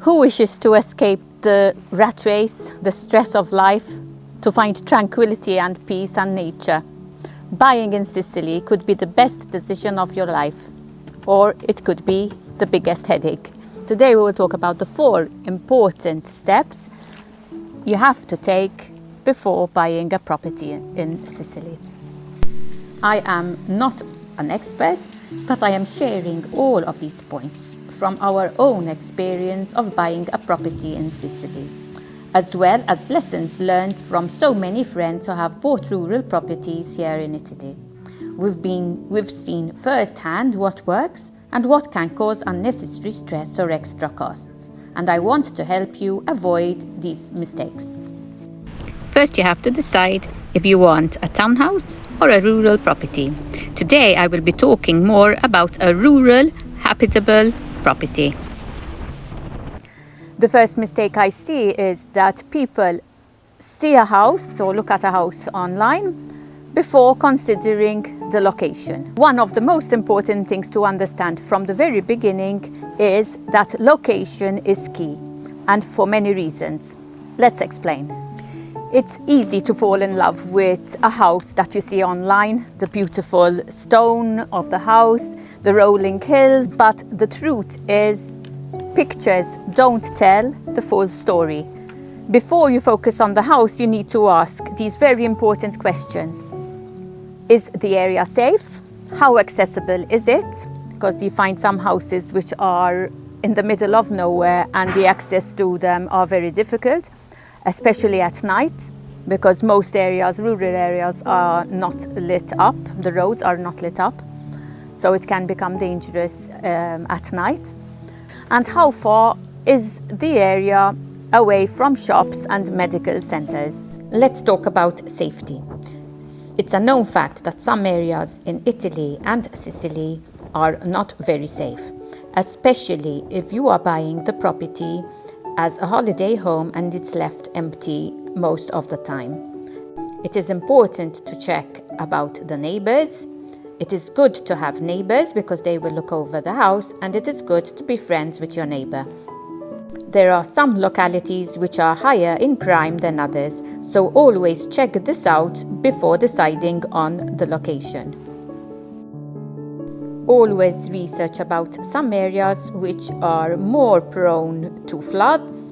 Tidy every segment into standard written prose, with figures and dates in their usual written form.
Who wishes to escape the rat race, the stress of life, to find tranquility and peace and nature? Buying in Sicily could be the best decision of your life, or it could be the biggest headache. Today we will talk about the 4 important steps you have to take before buying a property in Sicily. I am not an expert, but I am sharing all of these points from our own experience of buying a property in Sicily, as well as lessons learned from so many friends who have bought rural properties here in Italy. We've seen firsthand what works and what can cause unnecessary stress or extra costs, and I want to help you avoid these mistakes. First, you have to decide if you want a townhouse or a rural property. Today, I will be talking more about a rural, habitable property. The first mistake I see is that people see a house or look at a house online before considering the location. One of the most important things to understand from the very beginning is that location is key, and for many reasons. Let's explain. It's easy to fall in love with a house that you see online, the beautiful stone of the house, the rolling hills, but the truth is pictures don't tell the full story. Before you focus on the house, you need to ask these very important questions. Is the area safe? How accessible is it? Because you find some houses which are in the middle of nowhere and the access to them are very difficult, especially at night, because most areas, rural areas, are not lit up. The roads are not lit up, so it can become dangerous at night. And how far is the area away from shops and medical centres? Let's talk about safety. It's a known fact that some areas in Italy and Sicily are not very safe, especially if you are buying the property as a holiday home and it's left empty most of the time. It is important to check about the neighbors. It is good to have neighbors because they will look over the house, and it is good to be friends with your neighbor. There are some localities which are higher in crime than others, so always check this out before deciding on the location. Always research about some areas which are more prone to floods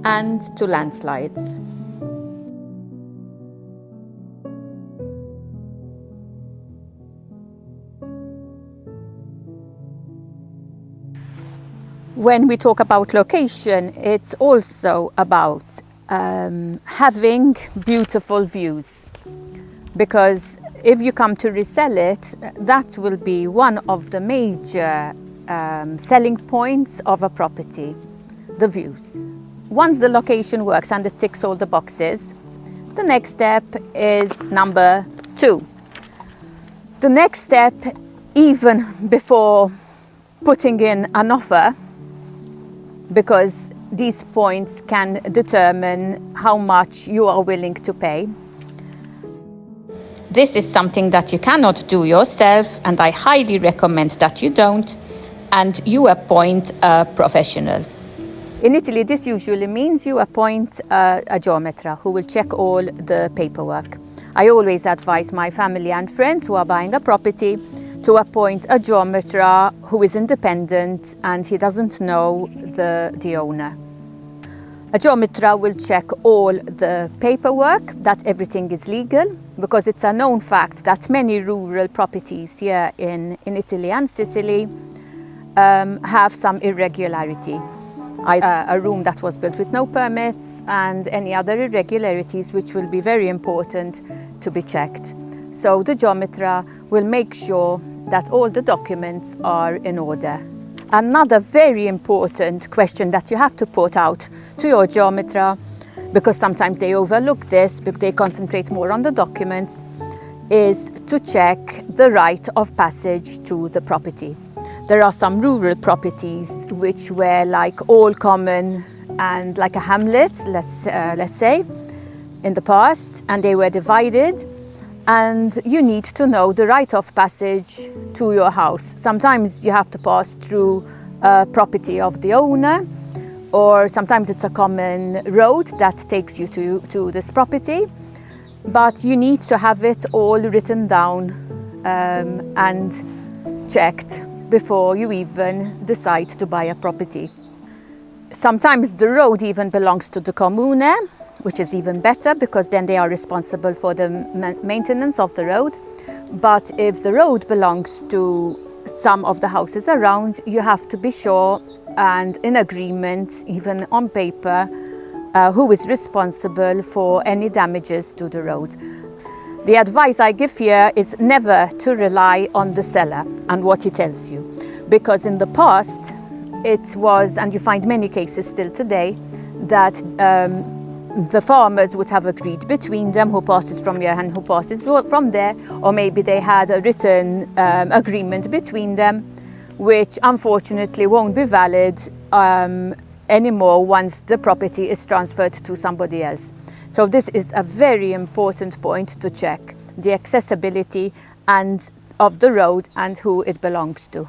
and to landslides. When we talk about location, it's also about having beautiful views, because if you come to resell it, that will be one of the major selling points of a property, the views. Once the location works and it ticks all the boxes, the next step is number 2. The next step, even before putting in an offer, because these points can determine how much you are willing to pay. This is something that you cannot do yourself, and I highly recommend that you don't, and you appoint a professional. In Italy, this usually means you appoint a geometra who will check all the paperwork. I always advise my family and friends who are buying a property to appoint a geometra who is independent and he doesn't know the owner. A geometra will check all the paperwork, that everything is legal, because it's a known fact that many rural properties here in Italy and Sicily have some irregularity. A room that was built with no permits and any other irregularities which will be very important to be checked. So the geometra will make sure that all the documents are in order. Another very important question that you have to put out to your geometra, because sometimes they overlook this, because they concentrate more on the documents, is to check the right of passage to the property. There are some rural properties which were like all common and like a hamlet, let's say, in the past, and they were divided. And you need to know the right of passage to your house. Sometimes you have to pass through a property of the owner, or sometimes it's a common road that takes you to this property, but you need to have it all written down and checked before you even decide to buy a property. Sometimes the road even belongs to the commune, which is even better because then they are responsible for the maintenance of the road. But if the road belongs to some of the houses around, you have to be sure and in agreement, even on paper, who is responsible for any damages to the road. The advice I give here is never to rely on the seller and what he tells you, because in the past it was, and you find many cases still today, that the farmers would have agreed between them who passes from here and who passes from there, or maybe they had a written agreement between them, which unfortunately won't be valid anymore once the property is transferred to somebody else. So this is a very important point to check, the accessibility and of the road and who it belongs to.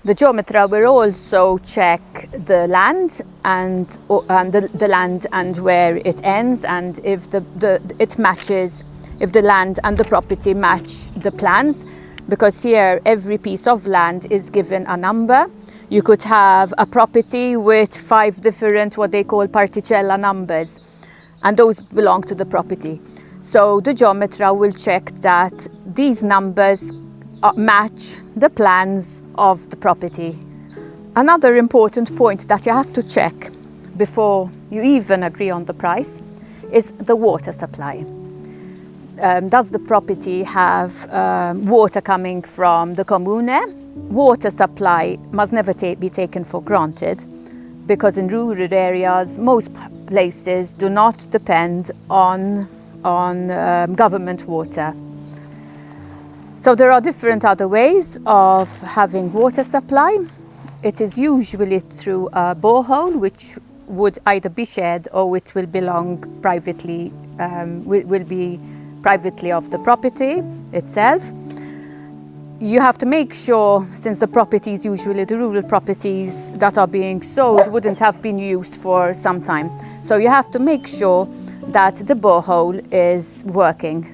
The geometra will also check the land and the land and where it ends, and if it matches, if the land and the property match the plans, because here every piece of land is given a number. You could have a property with 5 different what they call particella numbers, and those belong to the property. So the geometra will check that these numbers match the plans of the property. Another important point that you have to check before you even agree on the price is the water supply. Does the property have water coming from the commune? Water supply must never be taken for granted, because in rural areas most places do not depend on government water. So there are different other ways of having water supply. It is usually through a borehole, which would either be shared or it will belong privately, will be privately of the property itself. You have to make sure, since the properties, usually the rural properties that are being sold, wouldn't have been used for some time. So you have to make sure that the borehole is working.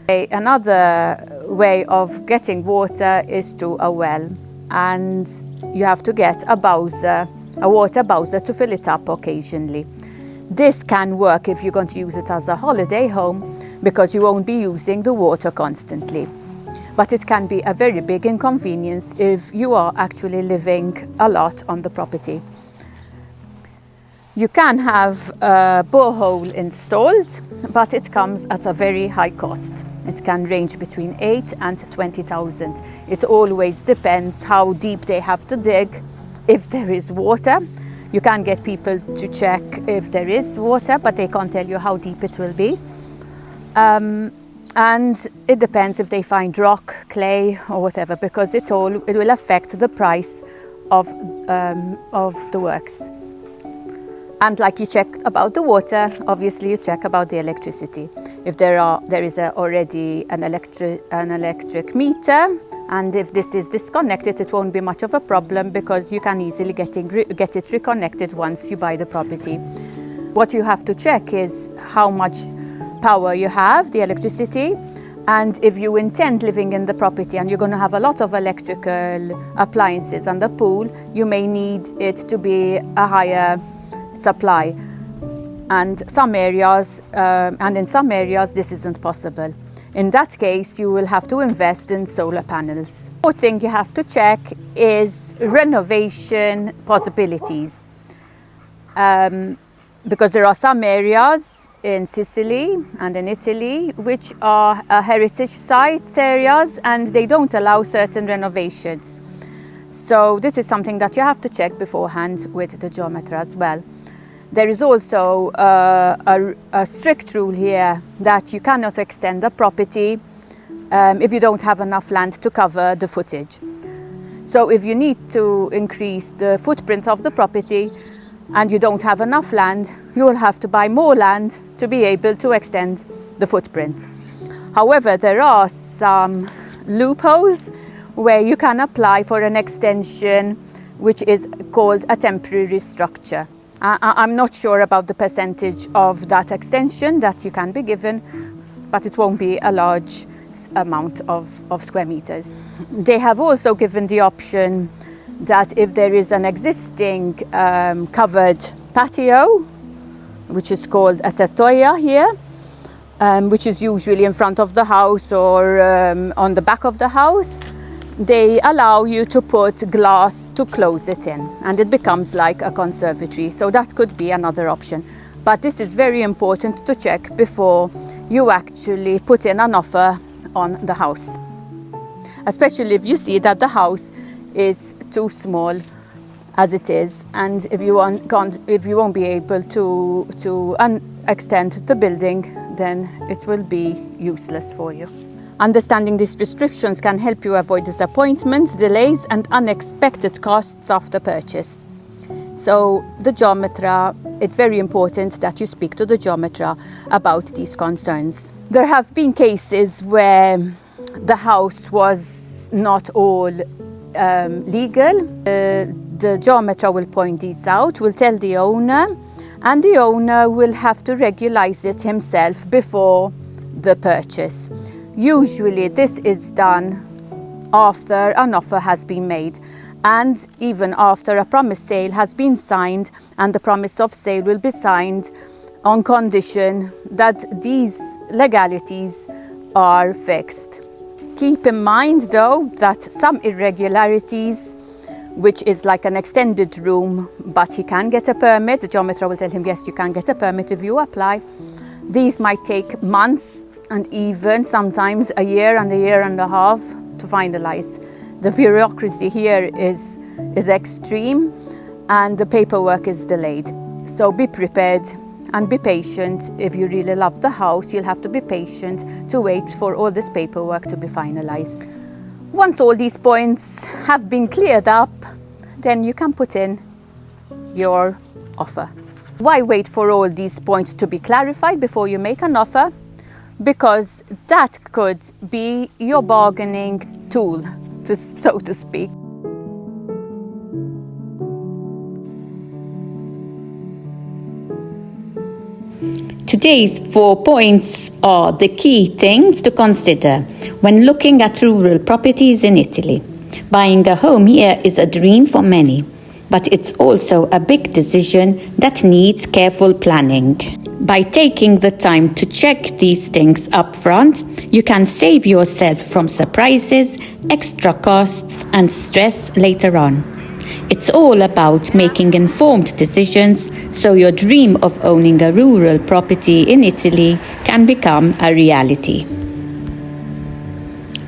Another way of getting water is through a well, and you have to get a water bowser to fill it up occasionally. This can work if you're going to use it as a holiday home, because you won't be using the water constantly. But it can be a very big inconvenience if you are actually living a lot on the property. You can have a borehole installed, but it comes at a very high cost. It can range between 8,000 and 20,000. It always depends how deep they have to dig. If there is water, you can get people to check if there is water, but they can't tell you how deep it will be. And it depends if they find rock, clay or whatever, because it will affect the price of the works. And like you check about the water, obviously you check about the electricity. If there is already an electric meter, and if this is disconnected, it won't be much of a problem, because you can easily get it reconnected once you buy the property. What you have to check is how much power you have, the electricity, and if you intend living in the property and you're going to have a lot of electrical appliances and the pool, you may need it to be a higher supply. And in some areas this isn't possible. In that case, you will have to invest in solar panels. The fourth thing you have to check is renovation possibilities. Because there are some areas in Sicily and in Italy which are heritage sites areas, and they don't allow certain renovations. So this is something that you have to check beforehand with the geometer as well. There is also a strict rule here that you cannot extend a property if you don't have enough land to cover the footage. So if you need to increase the footprint of the property and you don't have enough land, you will have to buy more land to be able to extend the footprint. However, there are some loopholes where you can apply for an extension which is called a temporary structure. I'm not sure about the percentage of that extension that you can be given, but it won't be a large amount of square meters. They have also given the option that if there is an existing covered patio, which is called a tettoia here, which is usually in front of the house or on the back of the house, they allow you to put glass to close it in, and it becomes like a conservatory. So that could be another option. But this is very important to check before you actually put in an offer on the house, especially if you see that the house is too small as it is, and if you won't be able to extend the building, then it will be useless for you. Understanding these restrictions can help you avoid disappointments, delays, and unexpected costs after purchase. So the geometra, it's very important that you speak to the geometra about these concerns. There have been cases where the house was not all legal. The geometra will point these out, will tell the owner, and the owner will have to regularize it himself before the purchase. Usually this is done after an offer has been made, and even after a promise sale has been signed, and the promise of sale will be signed on condition that these legalities are fixed. Keep in mind though that some irregularities, which is like an extended room, but he can get a permit, the geometra will tell him yes, you can get a permit if you apply. These might take months and even sometimes a year and a half to finalize. The bureaucracy here is extreme, and the paperwork is delayed. So be prepared and be patient. If you really love the house, you'll have to be patient to wait for all this paperwork to be finalized. Once all these points have been cleared up, then you can put in your offer. Why wait for all these points to be clarified before you make an offer? Because that could be your bargaining tool, so to speak. Today's 4 points are the key things to consider when looking at rural properties in Italy. Buying a home here is a dream for many, but it's also a big decision that needs careful planning. By taking the time to check these things up front, you can save yourself from surprises, extra costs, and stress later on. It's all about making informed decisions so your dream of owning a rural property in Italy can become a reality.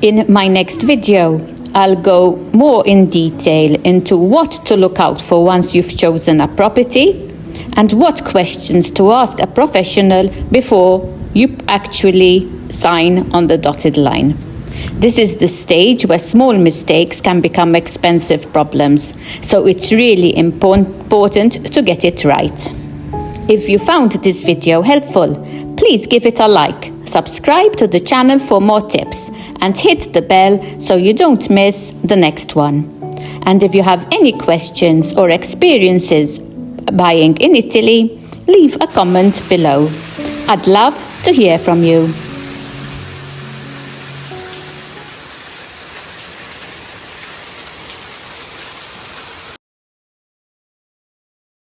In my next video, I'll go more in detail into what to look out for once you've chosen a property, and what questions to ask a professional before you actually sign on the dotted line. This is the stage where small mistakes can become expensive problems, so it's really important to get it right. If you found this video helpful, please give it a like, subscribe to the channel for more tips, and hit the bell so you don't miss the next one. And if you have any questions or experiences buying in Italy, leave a comment below. I'd love to hear from you.